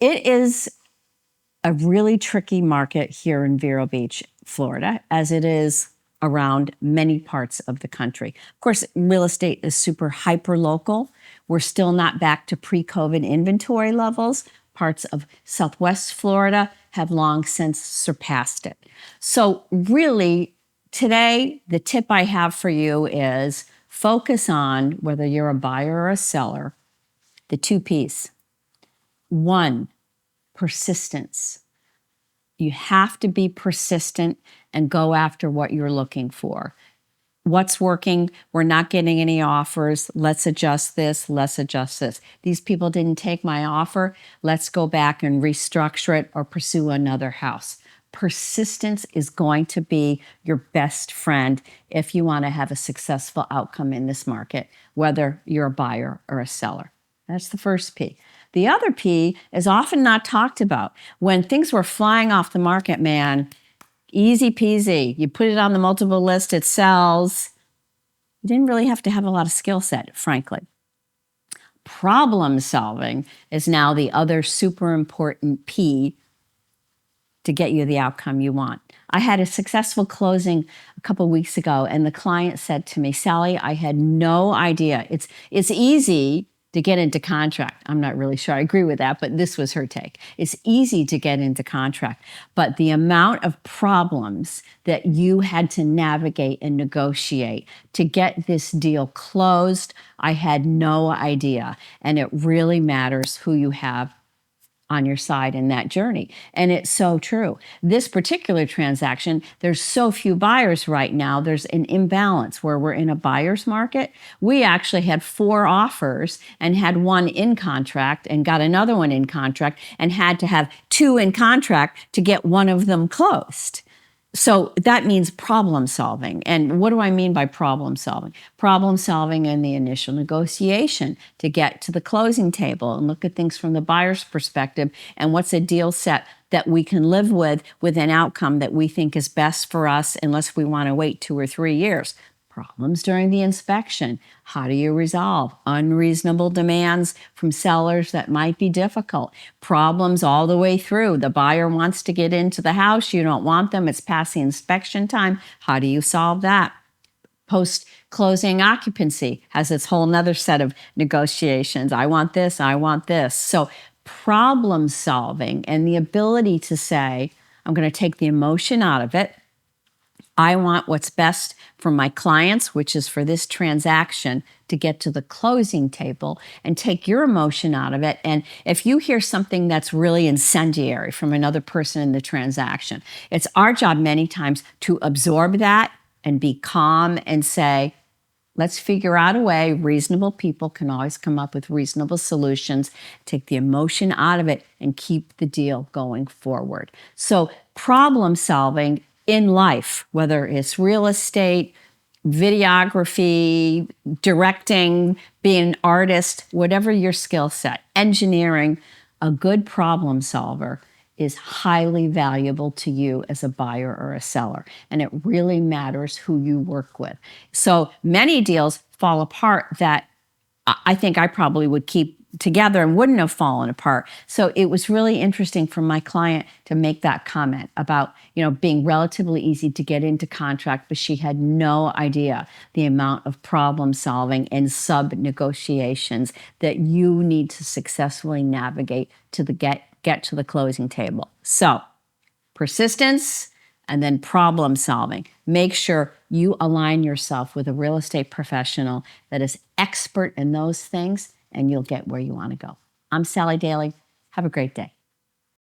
It is a really tricky market here in Vero Beach, Florida, as it is around many parts of the country. Of course, real estate is super hyper local. We're still not back to pre-COVID inventory levels. Parts of Southwest Florida have long since surpassed it. So really, today, the tip I have for you is focus on, whether you're a buyer or a seller, the two P's. One, persistence. You have to be persistent and go after what you're looking for. What's working? We're not getting any offers. Let's adjust this. Let's adjust this. These people didn't take my offer. Let's go back and restructure it or pursue another house. Persistence is going to be your best friend if you want to have a successful outcome in this market, whether you're a buyer or a seller. That's the first P. The other P is often not talked about. When things were flying off the market, man, easy peasy. You put it on the multiple list, it sells. You didn't really have to have a lot of skill set, frankly. Problem solving is now the other super important P to get you the outcome you want. I had a successful closing a couple of weeks ago, and the client said to me, Sally, I had no idea. It's easy to get into contract. I'm not really sure I agree with that, but this was her take. It's easy to get into contract, but the amount of problems that you had to navigate and negotiate to get this deal closed, I had no idea. And it really matters who you have on your side in that journey. And it's so true. This particular transaction, there's so few buyers right now. There's an imbalance where we're in a buyer's market. We actually had 4 offers and had 1 in contract and got another one in contract and had to have 2 in contract to get one of them closed. So that means problem solving. And what do I mean by problem solving? Problem solving in the initial negotiation to get to the closing table and look at things from the buyer's perspective and what's a deal set that we can live with an outcome that we think is best for us unless we want to wait 2 or 3 years. Problems during the inspection. How do you resolve unreasonable demands from sellers that might be difficult? Problems all the way through. The buyer wants to get into the house. You don't want them. It's past the inspection time. How do you solve that? Post-closing occupancy has its whole nother set of negotiations. I want this. I want this. So problem solving and the ability to say, I'm going to take the emotion out of it. I want what's best for my clients, which is for this transaction, to get to the closing table and take your emotion out of it. And if you hear something that's really incendiary from another person in the transaction, it's our job many times to absorb that and be calm and say, let's figure out a way. Reasonable people can always come up with reasonable solutions. Take the emotion out of it and keep the deal going forward. So problem solving in life, whether it's real estate, videography, directing, being an artist, whatever your skill set, engineering, a good problem solver is highly valuable to you as a buyer or a seller. And it really matters who you work with. So many deals fall apart that I think I probably would keep together and wouldn't have fallen apart. So it was really interesting for my client to make that comment about, being relatively easy to get into contract, but she had no idea the amount of problem solving and sub negotiations that you need to successfully navigate to get to the closing table. So persistence and then problem solving. Make sure you align yourself with a real estate professional that is expert in those things, and you'll get where you want to go. I'm Sally Daley. Have a great day.